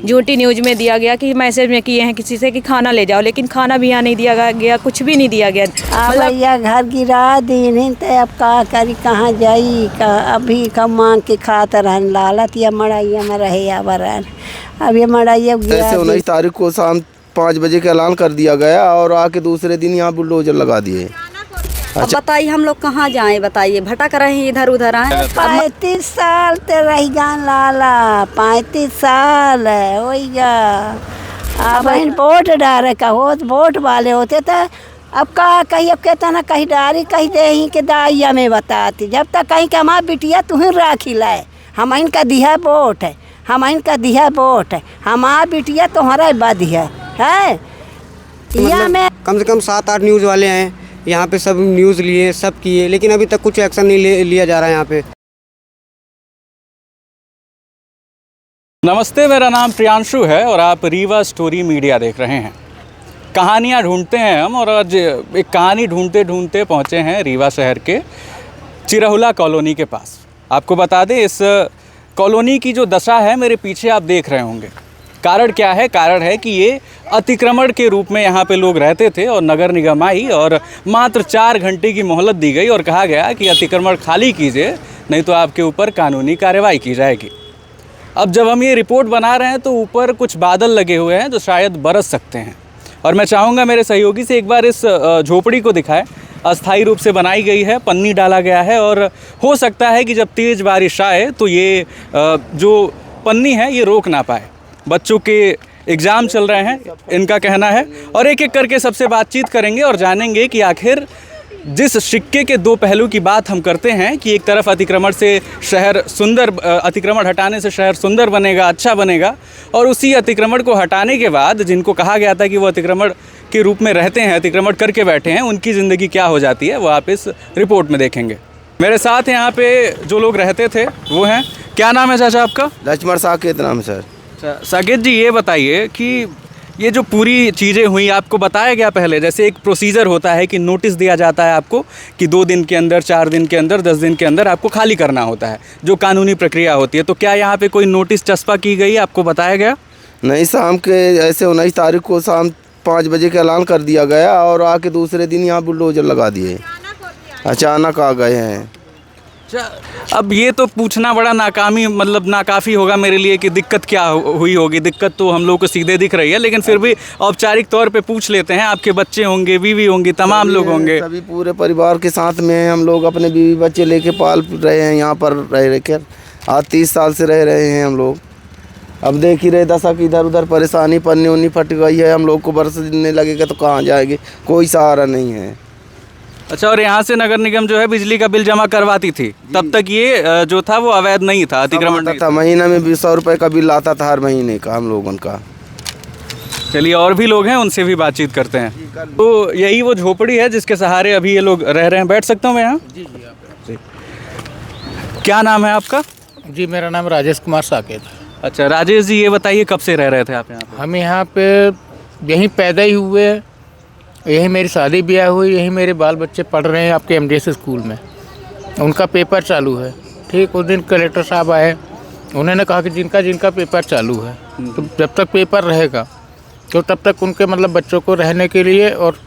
झूठी न्यूज़ में दिया गया कि मैसेज में किए हैं किसी से कि खाना ले जाओ, लेकिन खाना भी यहाँ नहीं दिया गया, कुछ भी नहीं दिया गया। भैया घर गिरा दी नहीं तो अब का करी, कहाँ जाई, अभी कम मांग के खाता रहन, लालत या मड़ाइया में रहे या बरन। अब ये मड़ाइया 19 तारीख को शाम 5 बजे का ऐलान कर दिया गया और आके दूसरे दिन यहाँ बुलडोजर लगा दिए। अब बताइए हम लोग कहाँ जाएं, बताइए भटक रहे हैं इधर उधर आए। 35 साल ते रही जान लाला, 35 साल वही गा। अब वोट डारे का हो, वोट वाले होते तो अब का कहीं, अब कहता ना कहीं डारी कहीं दे ही के दाइया में बताती, जब तक कहीं के हमारा बिटिया तुम्हें राखी लाए, हम इनका दिया वोट है, हम इनका दिया वोट है, हमारा बिटिया तुम्हारा बद है मतलब कम से कम 7-8 न्यूज़ वाले हैं यहाँ पे, सब न्यूज़ लिए, सब किए, लेकिन अभी तक कुछ एक्शन नहीं लिया जा रहा है यहाँ पे। नमस्ते, मेरा नाम प्रियांशु है और आप रीवा स्टोरी मीडिया देख रहे हैं। कहानियाँ ढूंढते हैं हम, और आज एक कहानी ढूंढते ढूंढते पहुँचे हैं रीवा शहर के चिरहुला कॉलोनी के पास। आपको बता दें, इस कॉलोनी की जो दशा है मेरे पीछे आप देख रहे होंगे। कारण क्या है? कारण है कि ये अतिक्रमण के रूप में यहाँ पे लोग रहते थे और नगर निगम आई और मात्र 4 घंटे की मोहलत दी गई और कहा गया कि अतिक्रमण खाली कीजिए, नहीं तो आपके ऊपर कानूनी कार्रवाई की जाएगी। अब जब हम ये रिपोर्ट बना रहे हैं तो ऊपर कुछ बादल लगे हुए हैं जो शायद बरस सकते हैं, और मैं चाहूँगा मेरे सहयोगी से एक बार इस झोपड़ी को दिखाएं। अस्थायी रूप से बनाई गई है, पन्नी डाला गया है, और हो सकता है कि जब तेज़ बारिश आए तो ये जो पन्नी है ये रोक ना पाए। बच्चों के एग्ज़ाम चल रहे हैं, इनका कहना है, और एक एक करके सबसे बातचीत करेंगे और जानेंगे कि आखिर जिस सिक्के के 2 पहलू की बात हम करते हैं कि एक तरफ अतिक्रमण से शहर सुंदर, अतिक्रमण हटाने से शहर सुंदर बनेगा, अच्छा बनेगा, और उसी अतिक्रमण को हटाने के बाद जिनको कहा गया था कि वो अतिक्रमण के रूप में रहते हैं, अतिक्रमण करके बैठे हैं, उनकी ज़िंदगी क्या हो जाती है वो आप इस रिपोर्ट में देखेंगे। मेरे साथ यहाँ पे जो लोग रहते थे वो हैं, क्या नाम है चाचा आपका? लक्ष्मण साकेत नाम सर। साकेत जी, ये बताइए कि ये जो पूरी चीज़ें हुई आपको बताया गया पहले, जैसे एक प्रोसीजर होता है कि नोटिस दिया जाता है आपको कि 2 दिन के अंदर, 4 दिन के अंदर, 10 दिन के अंदर आपको खाली करना होता है, जो कानूनी प्रक्रिया होती है, तो क्या यहाँ पे कोई नोटिस चस्पा की गई, आपको बताया गया? नहीं, शाम के ऐसे 19 तारीख को शाम 5 बजे का ऐलान कर दिया गया और आके दूसरे दिन यहाँ बुलडोजर लगा दिए, अचानक आ गए हैं। अब ये तो पूछना बड़ा नाकाफ़ी होगा मेरे लिए कि दिक्कत क्या हुई होगी। दिक्कत तो हम लोग को सीधे दिख रही है, लेकिन फिर भी औपचारिक तौर पे पूछ लेते हैं। आपके बच्चे होंगे, बीवी होंगी, तमाम लोग होंगे। सभी पूरे परिवार के साथ में हैं हम लोग, अपने बीवी बच्चे लेके पाल रहे हैं, यहाँ पर रह कर आज 30 साल से रह रहे हैं हम लोग। अब देख ही रहे दशा की इधर उधर परेशानी, पन्नी उन्नी फट गई है, हम लोग को बरसने लगेगा तो कहाँ जाएंगे, कोई सहारा नहीं है। अच्छा, और यहाँ से नगर निगम जो है बिजली का बिल जमा करवाती थी, तब तक ये जो था वो अवैध नहीं था, अतिक्रमण नहीं था। महीना में 100 रुपये का बिल आता था हर महीने का हम लोगों का। चलिए, और भी लोग हैं, उनसे भी बातचीत करते हैं। तो यही वो झोपड़ी है जिसके सहारे अभी ये लोग रह रहे हैं। बैठ सकता हूँ मैं यहाँ? जी। क्या नाम है आपका? जी, मेरा नाम राजेश कुमार साकेत। अच्छा राजेश जी, ये बताइए कब से रह रहे थे आप यहाँ पे? हम यहाँ पे यहीं पैदा ही हुए, यहीं मेरी शादी ब्याह हुई, यहीं मेरे बाल बच्चे पढ़ रहे हैं आपके MDS स्कूल में। उनका पेपर चालू है। ठीक उस दिन कलेक्टर साहब आए, उन्होंने कहा कि जिनका जिनका पेपर चालू है, तो जब तक पेपर रहेगा तो तब तक उनके मतलब बच्चों को रहने के लिए और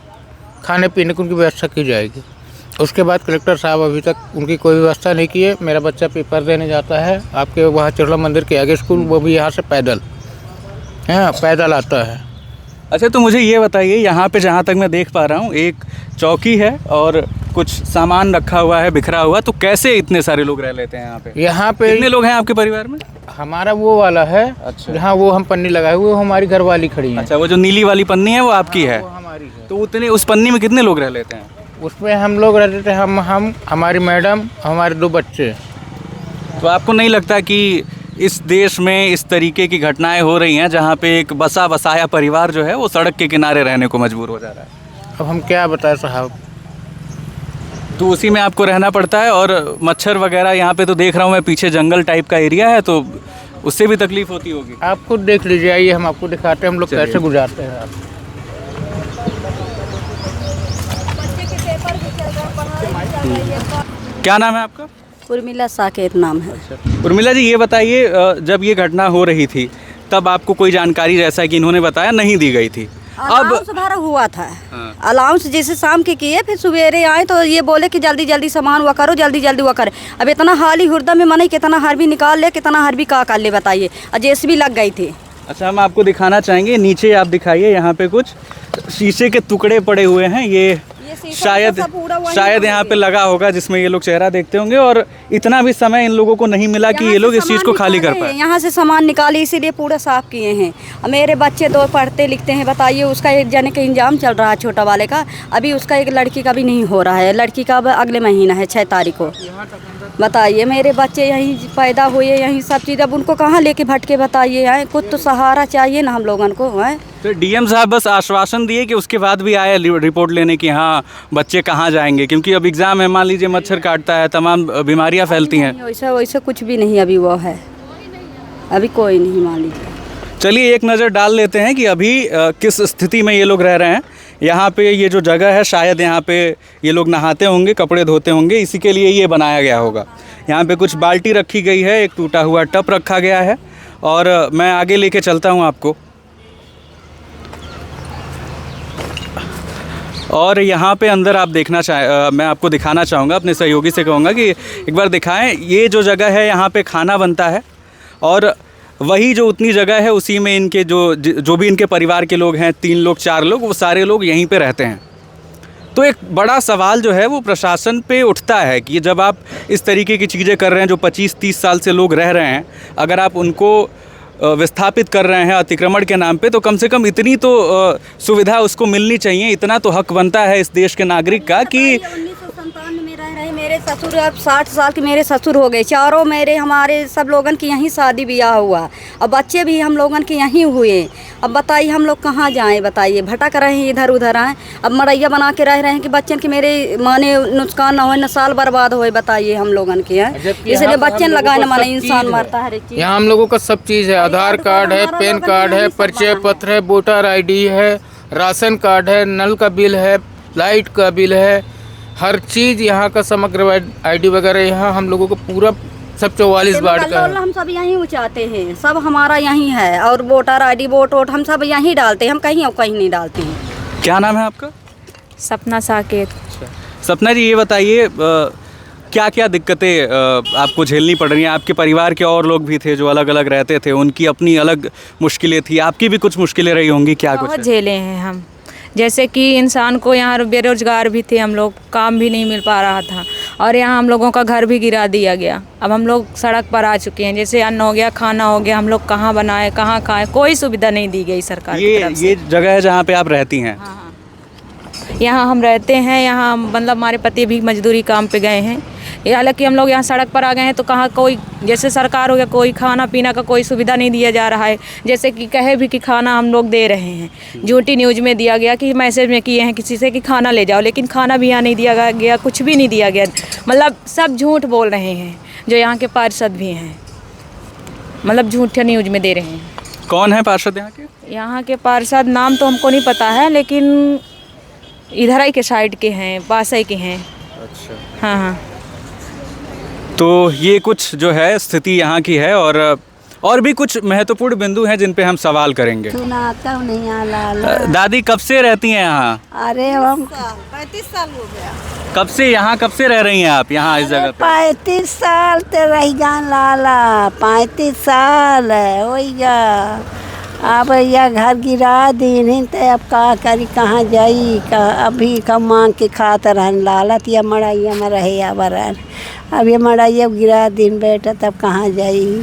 खाने पीने की उनकी व्यवस्था की जाएगी। उसके बाद कलेक्टर साहब अभी तक उनकी कोई व्यवस्था नहीं की है। मेरा बच्चा पेपर देने जाता है आपके वहाँ चिरहुला मंदिर के आगे स्कूल, वो भी यहाँ से पैदल, हाँ पैदल आता है। अच्छा, तो मुझे ये बताइए, यहाँ पे जहाँ तक मैं देख पा रहा हूँ एक चौकी है और कुछ सामान रखा हुआ है बिखरा हुआ, तो कैसे इतने सारे लोग रह लेते हैं यहाँ पे? यहाँ पे कितने लोग हैं आपके परिवार में? हमारा वो वाला है। अच्छा। जहाँ वो हम पन्नी लगाए हुए, वो हमारी घरवाली खड़ी है। अच्छा, वो जो नीली वाली पन्नी है वो आपकी है? वो हमारी है। तो उतने उस पन्नी में कितने लोग रह लेते हैं? उसमें हम लोग रहते थे, हम हमारी मैडम, हमारे 2 बच्चे। तो आपको नहीं लगता कि इस देश में इस तरीके की घटनाएं हो रही हैं जहाँ पे एक बसा बसाया परिवार जो है वो सड़क के किनारे रहने को मजबूर हो जा रहा है? अब हम क्या बताएं साहब। तो उसी में आपको रहना पड़ता है, और मच्छर वगैरह यहाँ पे तो देख रहा हूँ मैं, पीछे जंगल टाइप का एरिया है, तो उससे भी तकलीफ होती होगी। आप खुद देख लीजिए, आइए हम आपको दिखाते हैं हम लोग कैसे गुजारते हैं। आप क्या नाम है आपका? उर्मिला साकेत नाम है। उर्मिला जी, ये बताइए, जब ये घटना हो रही थी तब आपको कोई जानकारी जैसा कि इन्होंने बताया नहीं दी गई थी। अलाउंस भरा हुआ था। हाँ। अलाउंस जैसे शाम के किए, फिर सवेरे आए तो ये बोले कि जल्दी जल्दी सामान हुआ करो, जल्दी जल्दी हुआ करे। अब इतना हाल ही हुर्दा में मने कितना हर भी निकाल ले, कितना हर भी का कर ले बताइए। और जेसीबी लग गई थी। अच्छा, हम आपको दिखाना चाहेंगे, नीचे आप दिखाइए, यहाँ पे कुछ शीशे के टुकड़े पड़े हुए हैं। ये शायद यहाँ पे लगा होगा जिसमें ये लोग चेहरा देखते होंगे, और इतना भी समय इन लोगों को नहीं मिला कि ये लोग इस चीज़ को खाली कर पाए। यहाँ से सामान निकाले इसीलिए पूरा साफ किए हैं। मेरे बच्चे 2 पढ़ते लिखते हैं, बताइए। उसका एक जने का इंजाम चल रहा है छोटा वाले का, अभी उसका एक लड़की का भी नहीं हो रहा है। लड़की का अब अगले महीना है 6 तारीख को। बताइए, मेरे बच्चे यहीं पैदा हुए, यहीं सब चीज़, अब उनको कहाँ लेके भटके बताइए। आए कुछ तो सहारा चाहिए ना हम लोगन को। है तो डीएम साहब बस आश्वासन दिए कि उसके बाद भी आए रिपोर्ट लेने की, हाँ बच्चे कहाँ जाएंगे, क्योंकि अब एग्ज़ाम है, मान लीजिए मच्छर काटता है, तमाम बीमारियाँ फैलती हैं। वैसा वैसा कुछ भी नहीं अभी वो है, अभी कोई नहीं मान लीजिए। चलिए एक नज़र डाल लेते हैं कि अभी किस स्थिति में ये लोग रह रहे हैं। यहाँ पे ये जो जगह है, शायद यहाँ पे ये लोग नहाते होंगे, कपड़े धोते होंगे, इसी के लिए ये बनाया गया होगा। यहाँ पे कुछ बाल्टी रखी गई है, एक टूटा हुआ टप रखा गया है, और मैं आगे लेके चलता हूँ आपको। और यहाँ पे अंदर आप देखना मैं आपको दिखाना चाहूँगा, अपने सहयोगी से कहूँगा कि एक बार दिखाएं। ये जो जगह है, यहाँ पे खाना बनता है, और वही जो उतनी जगह है उसी में इनके जो भी इनके परिवार के लोग हैं, 3 लोग 4 लोग, वो सारे लोग यहीं पे रहते हैं। तो एक बड़ा सवाल जो है वो प्रशासन पे उठता है कि जब आप इस तरीके की चीज़ें कर रहे हैं, जो 25-30 साल से लोग रह रहे हैं, अगर आप उनको विस्थापित कर रहे हैं अतिक्रमण के नाम पे, तो कम से कम इतनी तो सुविधा उसको मिलनी चाहिए। इतना तो हक बनता है इस देश के नागरिक का कि 1997 में रह रहे मेरे ससुर, अब 60 साल के मेरे ससुर हो गए। चारों मेरे हमारे सब लोगन की यहीं शादी ब्याह हुआ, अब बच्चे भी हम लोगन के यहीं हुए। अब बताइए हम लोग कहाँ जाएं बताइए, भटक रहे हैं इधर उधर। आए अब मड़ैया बना के रह रहे हैं कि बच्चन के मेरे माने नुकसान ना हो, न साल बर्बाद होए। बताइए हम लोगन के हैं, इसलिए बच्चन लगाए न माने इंसान मरता है। यहाँ हम लोगों का सब चीज़ है, आधार कार्ड है, पैन कार्ड है, परिचय पत्र है, वोटर ID है, राशन कार्ड है, नल का बिल है, लाइट का बिल है, हर चीज़ यहाँ का समग्र ID वगैरह यहाँ हम लोगों को पूरा सब 44 वार्ड का है। हम सब यहीं उचाते हैं, सब हमारा यहीं है, और वोटर ID वोट हम सब यहीं डालते हैं, हम कहीं और कहीं नहीं डालते हैं। क्या नाम है आपका? सपना साकेत। सपना जी, ये बताइए क्या क्या दिक्कतें आपको झेलनी पड़ रही हैं? आपके परिवार के और लोग भी थे जो अलग अलग रहते थे, उनकी अपनी अलग मुश्किलें थी, आपकी भी कुछ मुश्किलें रही होंगी, क्या कुछ बहुत है? झेले हैं हम। जैसे कि इंसान को यहाँ बेरोजगार भी थे हम लोग, काम भी नहीं मिल पा रहा था, और यहाँ हम लोगों का घर भी गिरा दिया गया। अब हम लोग सड़क पर आ चुके हैं, जैसे अन्न हो गया, खाना हो गया, हम लोग कहाँ बनाए, कहाँ खाएं, कोई सुविधा नहीं दी गई सरकार की तरफ से। ये जगह है जहाँ पे आप रहती हैं? हाँ, यहाँ हम रहते हैं। यहाँ मतलब हमारे पति भी मजदूरी काम पे गए हैं। ये हालांकि हम लोग यहाँ सड़क पर आ गए हैं, तो कहाँ कोई, जैसे सरकार हो गया, कोई खाना पीना का कोई सुविधा नहीं दिया जा रहा है। जैसे कि कहे भी कि खाना हम लोग दे रहे हैं, झूठी न्यूज़ में दिया गया कि मैसेज में किए हैं किसी से कि खाना ले जाओ, लेकिन खाना भी यहाँ नहीं दिया गया, कुछ भी नहीं दिया गया। मतलब सब झूठ बोल रहे हैं, जो यहाँ के पार्षद भी हैं, मतलब झूठा न्यूज़ में दे रहे हैं। कौन है पार्षद यहाँ के? यहाँ के पार्षद नाम तो हमको नहीं पता है, लेकिन इधर ही के साइड के हैं, पास ही के हैं। अच्छा, हाँ हाँ। तो ये कुछ जो है स्थिति यहाँ की है, और भी कुछ महत्वपूर्ण बिंदु हैं जिन पे हम सवाल करेंगे। सुनाता हूँ नहीं आला। दादी कब से रहती हैं यहाँ? अरे हम 35 साल हो गया। कब से रह रही हैं आप यहाँ इस जगह पे? 35 साल ते रही जान लाला, 35 साल है होइगा। अब यह घर गिरा दीन तो अब का करी, कहाँ जाई, अभी कम मांग के खाता रहन लालत, या मड़ाइया में रहे अब रहन। अब ये मड़ाइया गिरा दिन बेटा, तब कहाँ जाई।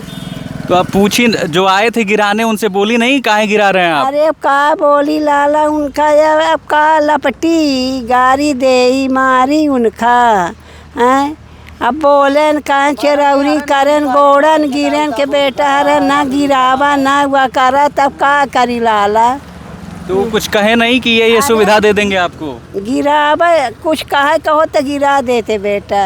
तो आप पूछी, जो आए थे गिराने, उनसे बोली नहीं काहे गिरा रहे हैं आप? अरे अब का बोली लाला उनका, अब का लपटी गारी दे मारी उनका हैं। अब बोलन कहाँ चरौरी करन, गोड़न गिरन के बेटा हर ना गिरावा ना हुआ करा, तब का करी लाला। तो कुछ कहे नहीं कि ये सुविधा दे देंगे आपको? गिरावा कुछ कहे कहो तो गिरा देते बेटा।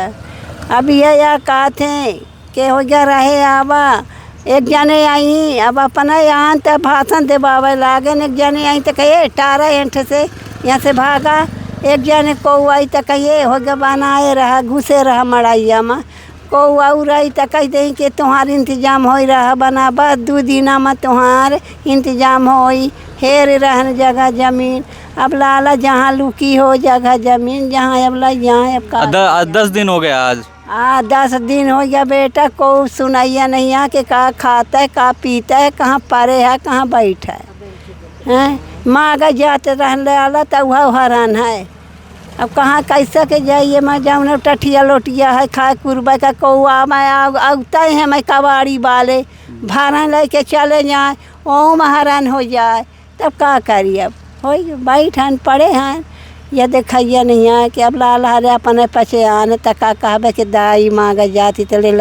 अब ये या कहते के हो गया रहे आवा। एक जने आई, अब अपना यहाँ तक भाषण दे बाबा लागन। एक जने आई तो कहिए 18 इंठ से यहाँ से भागा। एक जने को आई तो कहिए हो गया बनाए रहा, घुसे रहा मड़ाइया में। को और रही तो कह दे कि तुम्हार इंतजाम हो रहा बना बस 2 दिन में तुम्हार इंतजाम होई हेर रहन जगह जमीन। अब लाला जहाँ लुकी हो जगह जमीन जहाँ अब ला यहाँ अब का 10 दिन हो गया आज। 10 दिन हो गया बेटा, को सुनाइया नहीं है कि कहाँ खाता है कहाँ पीता है कहाँ परे है कहाँ बैठा है। मांगा जाते रहने वाला तो वह हरान है। अब कहाँ कैसे के जाइए मैं जाऊँ ना टठिया लोटिया है खाए कुरबा का कौआ मैं आगता है मैं कबाड़ी वाले भाड़ा लेके चले जाए ओ महारान हो जाए तब का करिए। अब हो बैठन पड़े हैं या देखिए नहीं है कि अब लाल हरे अपने पचे आने तक कहबे कि दाई मांगा जाती तो ले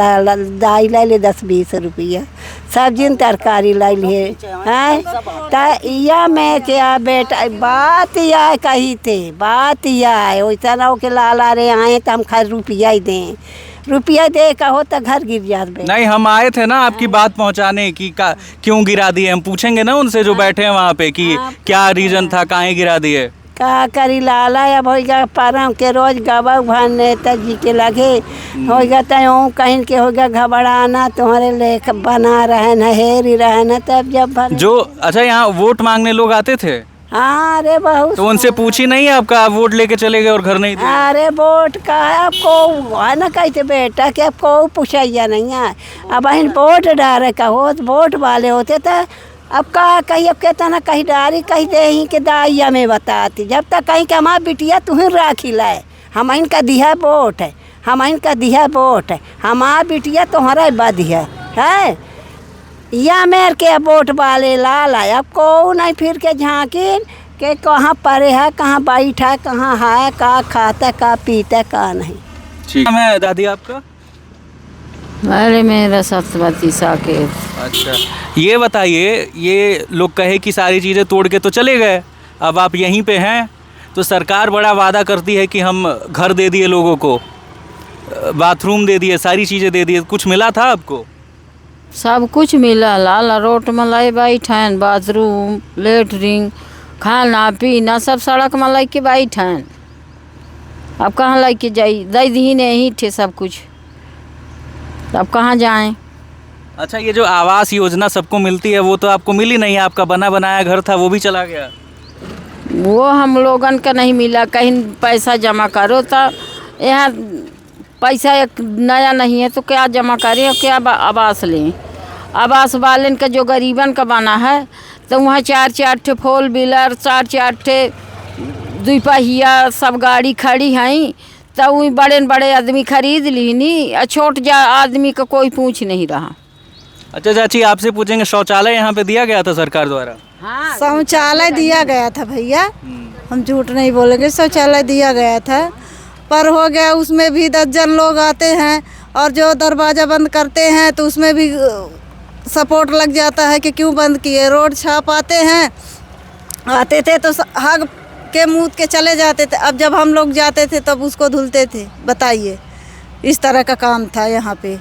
दाई ले ले 10-20 रुपया सब्जी तरकारी ला लिए हैं तो या मैं क्या बेटा बात या कही थे बात या है वैसा ना हो कि लाला रे आए तो हम खैर रुपया ही दें रुपया दे का हो तो घर गिर जाते। नहीं हम आए थे ना आपकी बात पहुंचाने की क्यों गिरा दिए, हम पूछेंगे ना उनसे जो बैठे हैं वहाँ पे कि क्या रीजन था काहे गिरा दिए। का करी लाला अब होगा परम के रोज गवा भर नेता जी के लगे होगा तो कहीं के होगा घबराना तुम्हारे लेख बना रहे न हेरी रहे न तब जब जो अच्छा यहाँ वोट मांगने लोग आते थे। हाँ अरे बहुत तो उनसे पूछी नहीं आपका, आप वोट लेके चले गए और घर नहीं दिए। अरे वोट का आपको है ना कहते बेटा कि आपको पूछाइया नहीं है। अब बहन वोट डारे का हो वोट वाले होते तो अब का कहीं अब कहता ना कहीं डारी कहीं दे ही के दाइया में बताती जब तक कहीं के हमारा बिटिया तुम्हें राखी लाए हम इनका दिया वोट है हम इनका दिया वोट है हमारा बिटिया तुम्हारा बद है या मेर के वोट वाले लाल आए अब को नहीं फिर के झाँकिन के कहाँ परे है कहाँ बैठा कहाँ है का खाता का पीता का नहीं। ठीक है दादी आपका? अरे मेरा सतवती साकेत। अच्छा ये बताइए, ये लोग कहे कि सारी चीज़ें तोड़ के तो चले गए, अब आप यहीं पे हैं तो सरकार बड़ा वादा करती है कि हम घर दे दिए लोगों को, बाथरूम दे दिए, सारी चीज़ें दे दिए, कुछ मिला था आपको? सब कुछ मिला लाला रोट मलाई बैठन बाथरूम लेटरिन खाना पीना सब सड़क में लाई के बैठन। अब कहाँ लाई के जाई दई दी नहीं थे सब कुछ, अब कहाँ जाएं। अच्छा ये जो आवास योजना सबको मिलती है वो तो आपको मिली नहीं, आपका बना बनाया घर था वो भी चला गया। वो हम लोगन का नहीं मिला, कहीं पैसा जमा करो तो यहाँ पैसा एक नया नहीं है तो क्या जमा करें और क्या आवास लें। आवास वाले का जो गरीबन का बना है तो वहाँ 4-4 ठे 4 व्हीलर 4-4 ठे 2 पहिया सब गाड़ी खड़ी हैं तो वही बड़े बड़े आदमी खरीद ली नी, छोट जा आदमी का कोई पूछ नहीं रहा। अच्छा चाची आपसे पूछेंगे, शौचालय यहाँ पे दिया गया था सरकार द्वारा? हाँ शौचालय दिया गया था भैया, हम झूठ नहीं बोलेंगे, शौचालय दिया गया था पर हो गया उसमें भी 10 जन लोग आते हैं और जो दरवाज़ा बंद करते हैं तो उसमें भी सपोर्ट लग जाता है कि क्यों बंद किए। रोड छाप आते थे तो हग के मुँह के चले जाते थे, अब जब हम लोग जाते थे तब उसको धुलते थे। बताइए इस तरह का काम था यहाँ पे।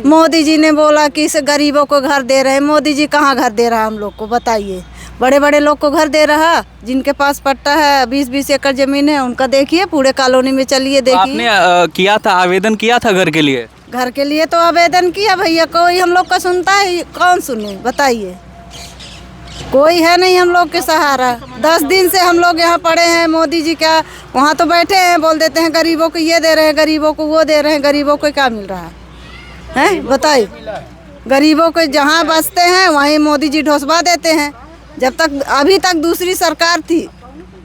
मोदी जी ने बोला कि इस गरीबों को घर दे रहे हैं, मोदी जी कहाँ घर दे रहा है हम लोग को? बताइए बड़े बड़े लोग को घर दे रहा, जिनके पास पट्टा है 20-20 एकड़ ज़मीन है उनका देखिए, पूरे कॉलोनी में चलिए देखिए। आपने किया था आवेदन किया था घर के लिए? घर के लिए तो आवेदन किया भैया, कोई हम लोग का सुनता है? कौन सुने बताइए, कोई है नहीं हम लोग के सहारा। 10 दिन से हम लोग यहाँ पड़े हैं, मोदी जी क्या वहाँ तो बैठे हैं बोल देते हैं गरीबों को ये दे रहे हैं गरीबों को वो दे रहे हैं, गरीबों को क्या मिल रहा है बताइए। गरीबों को जहाँ बसते हैं वहीं मोदी जी ढोसवा देते हैं। जब तक अभी तक दूसरी सरकार थी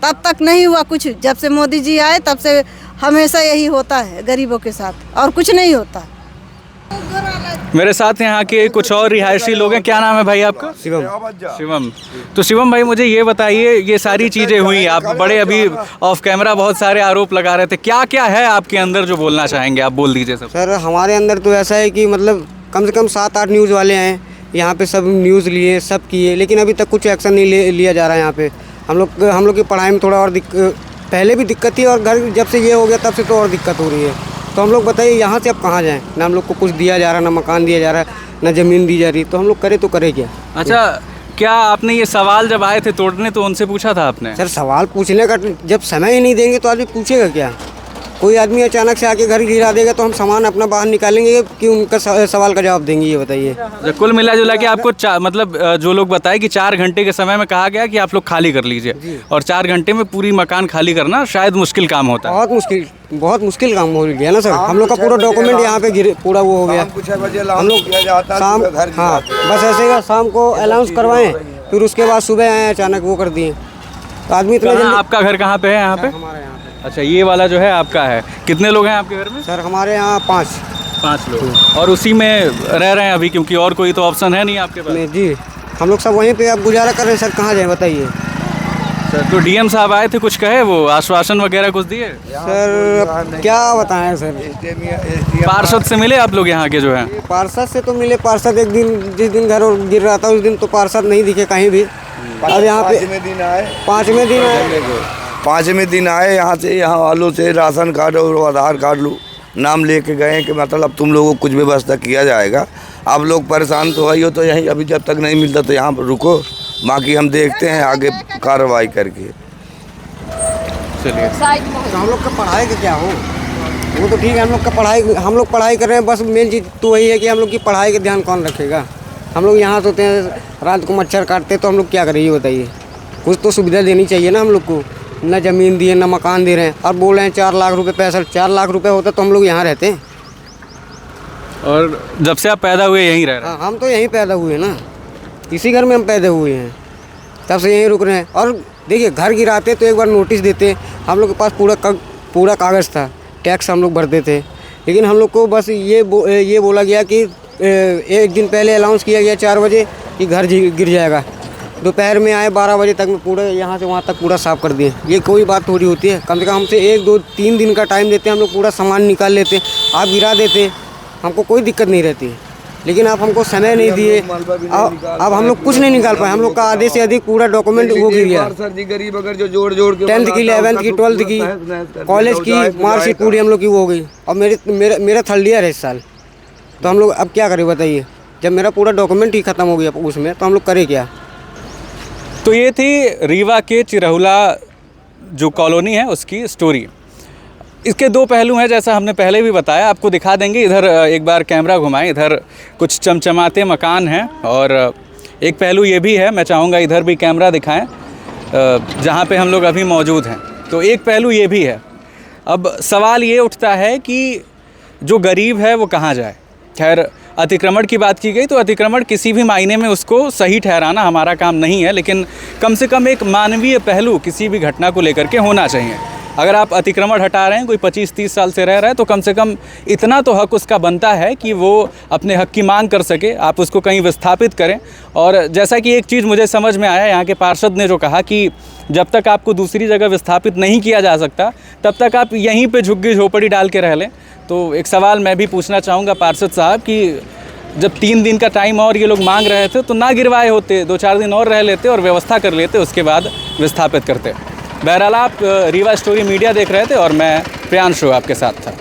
तब तक नहीं हुआ कुछ, जब से मोदी जी आए तब से हमेशा यही होता है गरीबों के साथ और कुछ नहीं होता। मेरे साथ यहाँ के कुछ और रिहायशी लोग हैं। क्या नाम है भाई आपका? शिवम। तो शिवम भाई मुझे ये बताइए, ये सारी चीज़ें हुई, आप बड़े अभी ऑफ कैमरा बहुत सारे आरोप लगा रहे थे, क्या क्या है आपके अंदर जो बोलना चाहेंगे आप बोल दीजिए सब। सर हमारे अंदर तो ऐसा है कि मतलब कम से कम 7-8 न्यूज़ वाले हैं यहाँ पे, सब न्यूज़ लिए सब किए लेकिन अभी तक कुछ एक्शन नहीं लिया जा रहा है यहाँ पे। हम लोग की पढ़ाई में थोड़ा और पहले भी दिक्कत थी और घर जब से ये हो गया तब से तो और दिक्कत हो रही है। तो हम लोग बताइए यहाँ से अब कहाँ जाएं? ना हम लोग को कुछ दिया जा रहा, ना मकान दिया जा रहा, ना ज़मीन दी जा रही, तो हम लोग करें तो करें क्या? अच्छा क्या आपने ये सवाल जब आए थे तोड़ने तो उनसे पूछा था आपने? सर सवाल पूछने का जब समय ही नहीं देंगे तो आदमी पूछेगा क्या? कोई आदमी अचानक से आके घर गिरा देगा तो हम सामान अपना बाहर निकालेंगे कि उनका सवाल का जवाब देंगे, ये बताइए। कुल मिला जुला के आपको मतलब जो लोग बताए कि 4 घंटे के समय में कहा गया कि आप लोग खाली कर लीजिए, और 4 घंटे में पूरी मकान खाली करना शायद मुश्किल काम होता है। बहुत मुश्किल काम हो गया ना सर। हम लोग का पूरा डॉक्यूमेंट यहाँ पे पूरा वो हो गया। हम लोग शाम, हाँ बस ऐसे ही शाम को अनाउंस करवाएं, फिर उसके बाद सुबह आए अचानक वो कर दिए। तो आदमी इतना जल्दी। आपका घर कहाँ पे है? यहाँ पे हमारे यहाँ पे। अच्छा, ये वाला जो है आपका है। कितने लोग हैं आपके घर में? सर हमारे यहाँ 5 लोग। और उसी में रह रहे हैं अभी, क्योंकि और कोई तो ऑप्शन है नहीं आपके पास? नहीं जी, हम लोग सब वहीं पे अब गुजारा कर रहे हैं सर। कहाँ जाए बताइए सर? तो डीएम साहब आए थे, कुछ कहे, वो आश्वासन वगैरह कुछ दिए? सर क्या बताएं सर। पार्षद से मिले आप लोग यहाँ के जो हैं? पार्षद से तो मिले। पार्षद एक दिन जिस दिन घर गिर रहा था उस दिन तो पार्षद नहीं दिखे कहीं भी। अब यहाँ पे 5वें दिन आए यहाँ से, यहाँ वालों से राशन कार्ड और आधार कार्ड नाम लेके गए कि मतलब तुम लोगों को कुछ व्यवस्था किया जाएगा। आप लोग परेशान तो है, तो यहीं अभी जब तक नहीं मिलता तो यहाँ पर रुको, बाकी हम देखते हैं आगे कार्रवाई करके। चलिए। तो हम लोग का पढ़ाई का क्या हो, वो तो ठीक है। हम लोग पढ़ाई कर रहे हैं, बस मेन चीज़ तो वही है कि हम लोग की पढ़ाई का ध्यान कौन रखेगा। हम लोग यहाँ सोते हैं, रात को मच्छर काटते, तो हम लोग क्या करें ये बताइए। कुछ तो सुविधा देनी चाहिए ना हम लोग को। न ज़मीन दिए, न मकान दे रहे हैं, और बोल रहे हैं 4 लाख रुपए पैसा। 4 लाख रुपए होता तो हम लोग यहाँ रहते हैं। और जब से आप पैदा हुए यहीं रह रहे हैं? हाँ, हम तो यहीं पैदा हुए ना, इसी घर में हम पैदा हुए हैं, तब से यहीं रुक रहे हैं। और देखिए, घर गिराते तो एक बार नोटिस देते। हम लोग के पास पूरा कागज़ था, टैक्स हम लोग भरते थे, लेकिन हम लोग को बस ये बोला गया कि एक दिन पहले अनाउंस किया गया 4 बजे कि घर गिर जाएगा। दोपहर में आए 12 बजे तक में पूरा यहाँ से वहाँ तक पूरा साफ़ कर दिए। ये कोई बात थोड़ी होती है। कम से कम हमसे 1, 2, 3 दिन का टाइम देते, हम लोग पूरा सामान निकाल लेते। आप गिरा देते, हमको कोई दिक्कत नहीं रहती, लेकिन आप हमको समय नहीं दिए। अब हम लोग कुछ नहीं निकाल पाए। हम लोग का आधे से अधिक पूरा डॉक्यूमेंट वो गिर गया। 10th की, 11th की, 12th की, कॉलेज की मार्कशीट पूरी हम लोग की वो हो गई। और मेरा 3rd ईयर है इस साल। तो हम लोग अब क्या करें बताइए, जब मेरा पूरा डॉक्यूमेंट ही ख़त्म हो गया उसमें, तो हम लोग करें क्या। तो ये थी रीवा के चिरहुला जो कॉलोनी है उसकी स्टोरी। इसके 2 पहलू हैं, जैसा हमने पहले भी बताया। आपको दिखा देंगे, इधर एक बार कैमरा घुमाएं। इधर कुछ चमचमाते मकान हैं, और एक पहलू ये भी है, मैं चाहूँगा इधर भी कैमरा दिखाएं जहाँ पे हम लोग अभी मौजूद हैं। तो एक पहलू ये भी है। अब सवाल ये उठता है कि जो गरीब है वो कहाँ जाए। खैर, अतिक्रमण की बात की गई तो अतिक्रमण किसी भी मायने में उसको सही ठहराना हमारा काम नहीं है, लेकिन कम से कम एक मानवीय पहलू किसी भी घटना को लेकर के होना चाहिए। अगर आप अतिक्रमण हटा रहे हैं, कोई 25-30 साल से रह रहा है, तो कम से कम इतना तो हक उसका बनता है कि वो अपने हक की मांग कर सके, आप उसको कहीं विस्थापित करें। और जैसा कि एक चीज़ मुझे समझ में आया, यहाँ के पार्षद ने जो कहा कि जब तक आपको दूसरी जगह विस्थापित नहीं किया जा सकता, तब तक आप यहीं पे झुग्गी झोपड़ी डाल के रह लें। तो एक सवाल मैं भी पूछना चाहूँगा पार्षद साहब कि जब 3 दिन का टाइम और ये लोग मांग रहे थे, तो ना गिरवाए होते, 2-4 दिन और रह लेते और व्यवस्था कर लेते, उसके बाद विस्थापित करते। बहरहाल, आप रीवा स्टोरी मीडिया देख रहे थे और मैं प्रियांशु आपके साथ था।